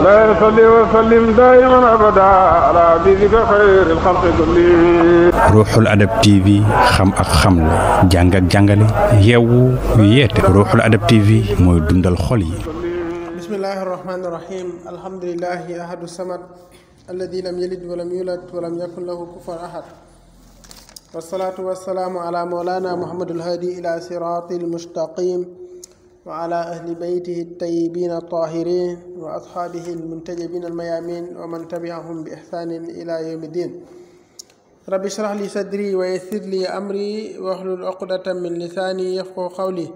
مولاي صل وسلم دائما ابدا على حبيبك خير الخلق كلهم. Ruuxul Adab TV xam ak xamle jàng ak jàngale yeewu yeete Ruuxul Adab TV mooy dundal xol yi. bismillahir rahmanir rahim alhamdulillahi ahadu samad alladhi lam yalid wa lam yulad wa lam yakun lahu kufuwan ahad wassalatu wassalamu ala mawlana muhammadul hadi ila siratil mustaqim wa ala ahli baytihi at-tayyibin at-tahirin wa ashabihi al-muntajibin al-mayamin wa man tabi'ahum bi ihsanin ila yawmiddin. rabbi shrah li sadri wa yassir li amri wahlul uqdatan min lisani yafqahu qawli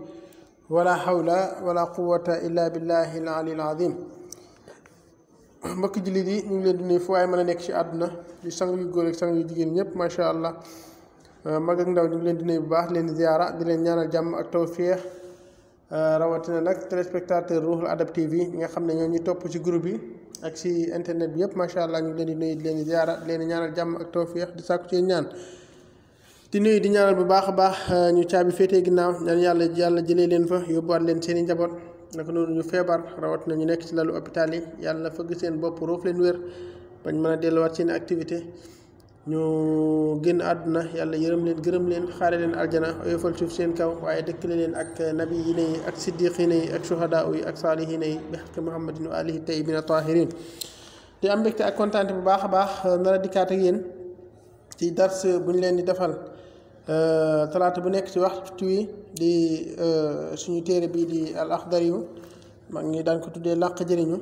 wala hawla wala quwwata illa billahi al-aliyyil azim. mbokk jullit yi ñu ngi leen di nuyu fu waaye mën a nekk ci àdduna di sang yu góor ak sang yu jigéen ñëpp macha allah mag ak ndaw ñu ngi leen di nuyu bu baax leen ziyaara di leen ñaanal jàmm ak tawfiix rawatina nag téléspectateur Ruuxul Adab TV ñi nga xam ne ñoo ñu topp ci groupe yi ak ci internet bi yëpp macha allah ñu ngi leen di nuyu di leen ziyaara di leen ñaanal jàmm ak tawfiix di sàkku ci ñaan di nuyu di ñaanal bu baax a baax ñu caabi féetee ginnaaw ñaan yàlla jëlee leen fa yóbbuwaat leen seen i njaboot naka noonu ñu feebar rawatina ñu nekk ci lalu hôpital yi yàlla fëgg seen bopp roof leen wér bañ mën a delluwaat seen activité ñu génn àdduna yàlla yërëm leen gërëm leen xaare leen aljana oyofal suuf seen kaw waaye dëkkale leen ak nabiyiina yi ak siddiqiina yi ak shuhadaa yi ak saalihiina yi bi haqqi muhammadin wa alihi tayyibina tahirin. di am mbégte ak kontaante bu baax a baax nar a dikkaat ak yéen ci dars bu ñu leen di defal talaata bu nekk ci waxtu wi di suñu téere bii di al axdari yu mag ñi daan ko tuddee làq jëriñu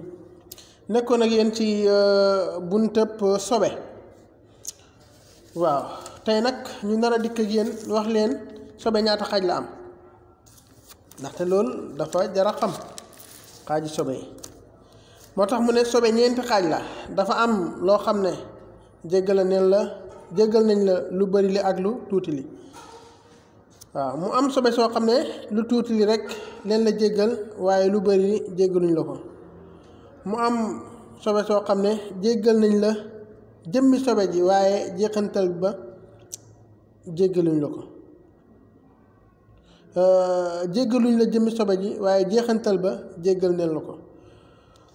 nekkoon ak yéen ci buntëb sobe. waaw tey nag ñu nar a dikk ak yéen wax leen sobe ñaata xaaj la am ndaxte loolu dafa jar a xam xaaji sobe yi moo tax mu ne sobe ñeenti xaaj la dafa am loo xam ne jéggal nañ la lu bari li ak lu tuuti li waaw mu am sobe soo xam ne lu tuuti li rek leen la jéggal waaye lu bari li jéggaluñ la ko mu am sobe soo xam ne jéggal nañ la jëmmi sobe ji waaye jeexantal ba jéggaluñ la ko jéggaluñ la jëmmi sobe ji waaye jeexantal ba jéggal neen la ko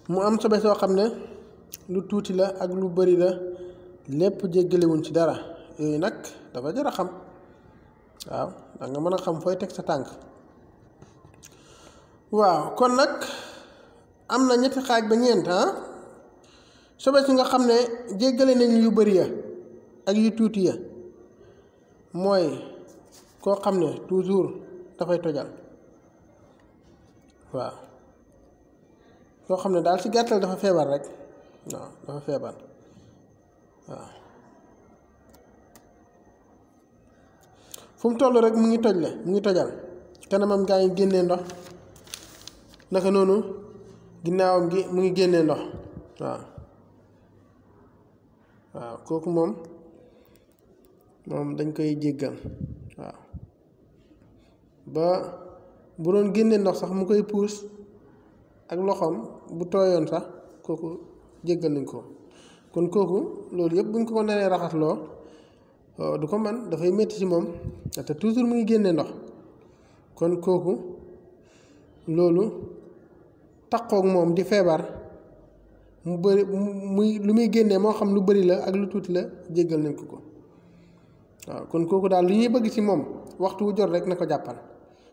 mu am sobe soo xam ne lu tuuti la ak lu bari la lépp jéggalewuñ ci dara yooyu nag dafa jar a xam waaw da nga mën a xam fooy teg sa tànk. waaw kon nag am na ñetti xaaj ba ñeent sobe si nga xam ne jéggale nañ yu bari ya ak yu tuuti ya mooy koo xam ne toujours dafay tojal waaw koo xam ne daal ci gàttal dafa feebar rek waaw dafa feebar waaw fu mu toll rek mu ngi tojal kanamam gaa ngi génnee ndox naka noonu ginnaawam gi mu ngi génnee ndox waaw kooku moom dañ koy jéggal waaw ba bu doon génnee ndox sax mu koy puus ak loxoom bu tooyoon sax kooku jéggal nañ ko kon kooku loolu yëpp buñ ko naree raxasloo du ko man dafay métti ci moom te toujours mu ngi génnee ndox kon kooku loolu taqoog moom di feebar mu bëri muy lu muy génnee moo xam lu bëri la ak lu tuuti la jéggal nañ ko waaw kon kooku daal li ñuy bëgg ci moom waxtu wu jot rek na ko jàppal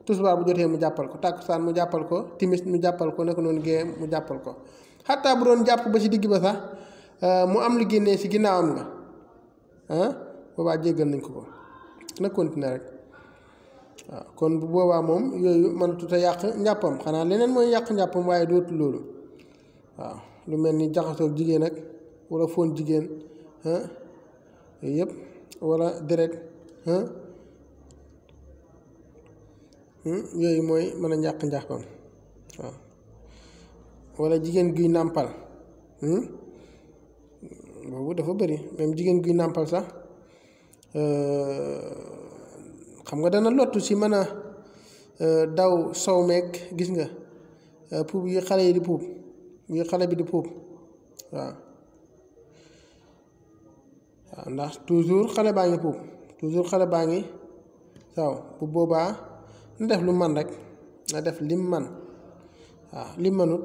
tisbaar bu jotee mu jàppal ko tàkkusaan mu jàppal ko timis mu jàppal ko naka noonu gée mu jàppal ko xataa bu doon jàpp ba ci digg ba sax mu am lu génnee ci ginnaawam nga boobaa jéggal nañ ko na continuer rek waaw kon bu boobaa moom yooyu mënatut a yàq njàppam xanaa leneen mooy yàq njàppam waaye dootu loolu waaw lu mel ni jaxasoog jigéen ak wala fóon jigéen yooyu yëpp wala deret yooyu mooy mën a ñàkk njàppam waaw wala jigéen guy nàmpal boobu dafa bëri même jigéen guy nàmpal sax xam nga dana lottu si mën a daw sow meeg gis nga puub yi xale yi di puub yi xale bi di puub waaw ndax toujours xale baa ngi puub toujours xale baa ngi saw bu boobaa na def lu man rek na def lim man waaw lim manut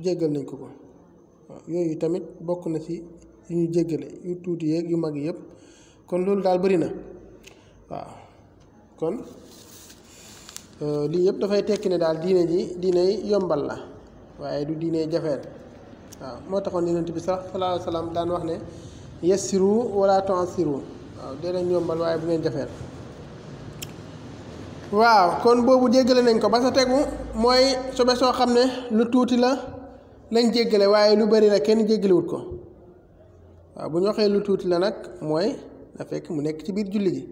jéggal nañ ko yooyu tamit bokk na ci yu ñu jéggale yu tuuti yeeg yu mag yëpp kon loolu daal bëri na waaw kon lii yëpp dafay tekki ne daal diine ji diine yombal la waaye du diine jafeel waaw moo taxoon yonent bi sallallahu alayhi wa sallam daan wax ne yassiru wala tu'assiru waaw dee leen yombal waaye bu ngeen jafeel waaw kon boobu jéggale nañ ko ba sa tegu mooy sobe soo xam ne lu tuuti la lañ jéggale waaye lu bari la kenn jéggalewut ko waaw bu ñu waxee lu tuuti la nag mooy na fekk mu nekk ci biir julli gi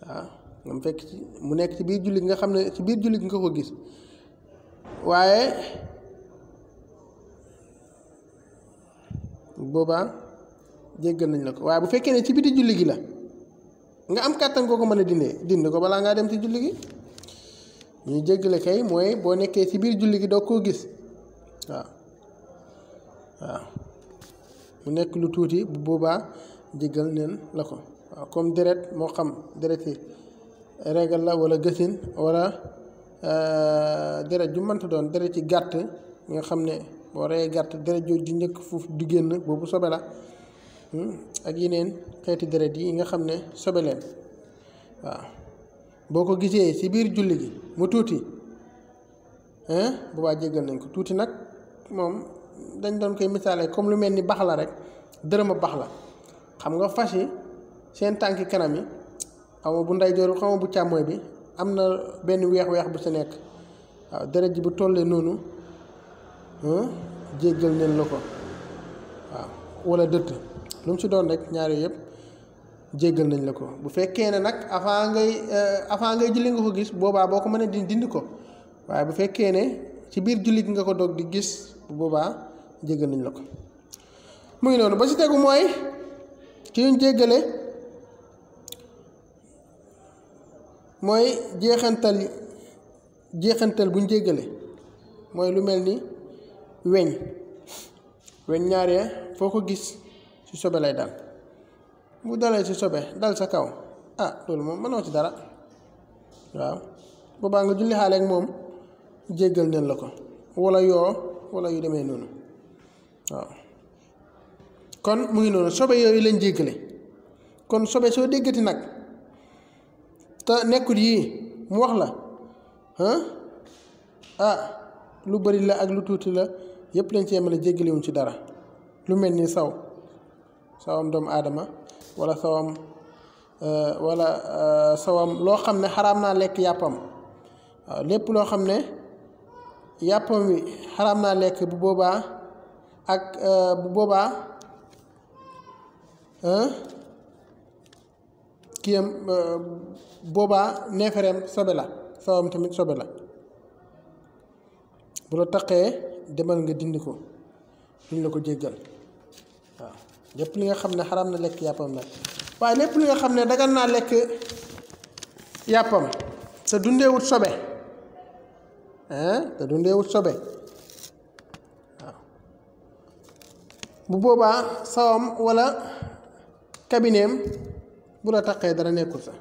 waaw nga mu fekk ci mu nekk ci biir julli gi nga xam ne ci biir julli gi nga ko gis waaye boobaa jéggal nañ la ko waaye bu fekkee ne ci biti julli gi la nga am kàttan koo ko mën a dind ko balaa ngaa dem ci julli gi ñuy jéggale kay mooy boo nekkee ci biir julli gi doo koo gis waaw mu nekk lu tuuti bu boobaa jéggal neen la ko waaw comme deret moo xam dereti régal la wala gësin wala deret ju mënta doon deret ci gàtt nga xam ne boo reyee gàtt deret jooju di njëkk foofu di génn boobu sobe la ak yeneen xeeti deret yi nga xam ne sobe leen waaw boo ko gisee ci biir julli gi mu tuuti boobaa jéggal nañ ko tuuti nag moom dañ doon koy misaale comme lu mel ni bax la rek dërëm a bax la xam nga fas yi seen tànki kanam yi xaw ma bu ndeyjooru xaw ma bu càmmooy bi am na benn weex-weex bu ci nekk waaw deret ji bu tollee noonu jéggal neen la ko waaw wala dëtt lu mu ci doon rek ñaar yooyu yëpp jéggal nañ la ko bu fekkee ne nag avant ngay julli nga ko gis boobaa boo ko mënee dindi ko waaye bu fekkee ne ci biir julli gi nga ko doog di gis bu boobaa jéggal nañ la ko mu ngi noonu ba ci tegu mooy ki ñu jéggale mooy jeexantal buñ jéggale mooy lu mel ni weñ ñaaree foo ko gis ci sobe lay dal bu dalee ci sobe dal sa kaw loolu moom mënoo ci dara waaw boobaa nga julli xaale ak moom jéggal neen la ko wala yu demee noonu waaw kon mu ngi noonu sobe yooyu lañ jéggale kon sobe soo déggati nag te nekkut yii mu wax la lu bari la ak lu tuuti la yépp lañ cee mën a jéggalewuñ ci dara lu mel ni sawam doomu aadama wala sawam loo xam ne xaraam naa lekk yàppam waaw lépp loo xam ne yàppam wi xaraam naa lekk bu boobaa ak kiyam boobaa neefereem sobe la sawam tamit sobe la bu la taqee demal nga dindi ko duñ la ko jéggal waaw lépp li nga xam ne xaraam na lekk yàppam nag waaye lépp li nga xam ne dagan naa lekk yàppam te dundeewut sobe waaw bu boobaa sawam wala kabineem bu la taqee dara nekkul sax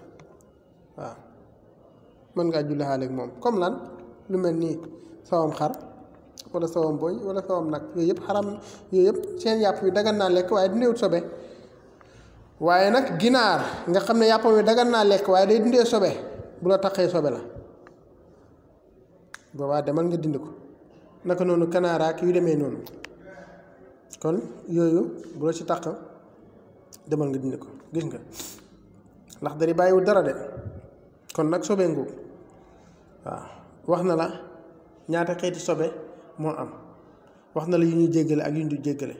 waaw mën ngaa julli xaaleeg moom comme lan lu mel nii sawam xar wala sawam boy wala sawam nag yooyu yëpp xaram yooyu yëpp seen yàpp wi dagan naa lekk waaye dundeewut sobe waaye nag ginaar nga xam ne yàppam wi dagan naa lekk waaye day dundee sobe bu la taqee sobe la boobaa demal nga dindi ko naka noonu kanaaraak yu demee noonu kon yooyu bu la ci taq demal nga dindi ko gis nga ndax dari bàyyiwul dara de kon nag sobe nguub waaw wax na la ñaata xeeti sobe moo am wax na la yu ñuy jéggale ak yu ñu du jéggale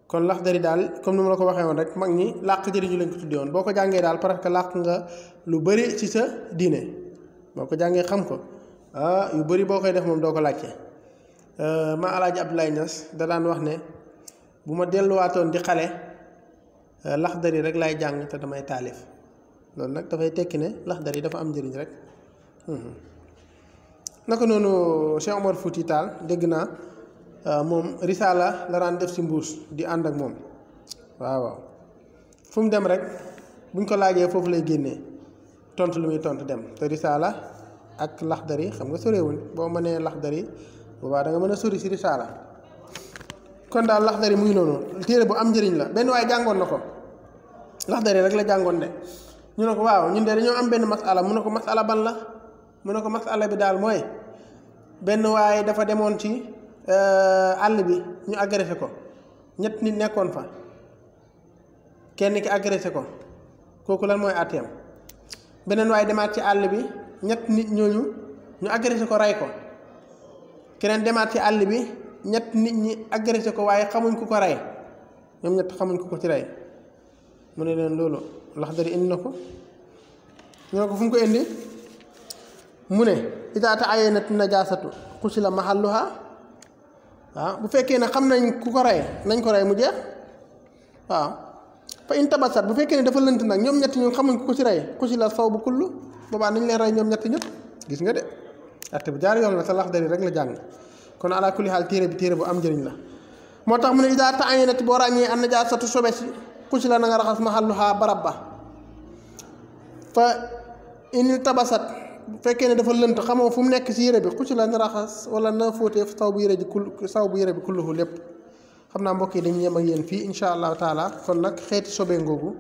kon Laxdari daal comme ni ma la ko waxee woon rek mag ñi làq jëriñu lañ ko tuddee woon boo ko jàngee daal parce que làq nga lu bëri ci sa diine boo ko jàngee xam ko yu bëri boo koy def moom doo ko laajte ma Alaaji Abdoulaye Niass da daan wax ne bu ma delluwaatoon di xale Laxdari rek laay jàng te damay taalif loolu nag dafay tekki ne Laxdari dafa am njëriñ rek naka noonu Cheikh Omar Fouti Tall dégg naa moom risaala la daan def si mbuus di ànd ak moom waaw fu mu dem rek buñ ko laajee foofu lay génnee tontu lu muy tontu dem te risaala ak Laxdari xam nga soreewuñ boo mënee Laxdari boobaa da nga mën a sori si risaala kon daal Laxdari muy noonu téere bu am njëriñ la benn waaye jàngoon na ko Laxdari rek la jàngoon de ñu ne ko waaw ñun de dañoo am benn masala mu ne ko masala ban la mu ne ko masala bi daal mooy benn waaye dafa demoon ci àll bi ñu agressé ko ñett nit nekkoon fa kenn ki agressé ko kooku lan mooy àtteem beneen waaye demaat ci àll bi ñett nit ñooñu ñu agressé ko rey ko keneen demaat ci àll bi ñett nit ñi agressé ko waaye xamuñ ku ko rey ñoom ñett xamuñ ku ko ci rey mu ne leen loolu Laxdari indi na ko ñu ne ko fu mu ko indi mu ne idaa ta'ayyanat najaasatu xusila mahalluha waaw bu fekkee ne xam nañ ku ko rey nañ ko rey mu jeex waaw fa in tabasat bu fekkee ne dafa lënt nag ñoom ñett ñoom xamuñ ku ko ci rey xusila sawbu kullu boobaa nañ leen rey ñoom ñett ñëpp gis nga de atte bu jaar yoon la sa Laxdari rek la jàng kon ala kulli xaal téere bi téere bu am njëriñ la moo tax mu ne idaa ta'ayyanat boo ràññee an najaasatu sobe si xusila na nga raxas mahalluha barab ba fa in tabasat bu fekkee ne dafa lënt xamoo fu mu nekk ci yére bi xusila na raxas wala na fóotee saw bu yére bi kulluhu lépp xam naa mbokk yi dañuy yem ak yéen fii insha allahu taala kon nag xeeti sobe ngoogu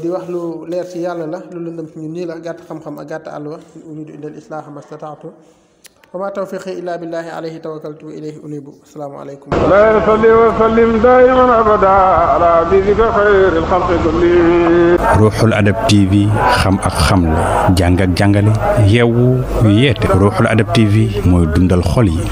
di wax lu leer ci yàlla la lu lëndëm ci ñun nii la gàtt xam-xam ak gàtt àll wa uriidu illa al-islaaha mastataatu wa maa tawfiiqii illaa billaahi alayhi tawakkaltu wa ilayhi uniibu assalaamu aleykum لا يصلي وسلم دائما ابدا على حبيبك خير الخلق كلهم ruuxul adab TV xam ak xamle jàng ak jàngale yeewu yeete ruuxul adab TV mooy dundal xol yi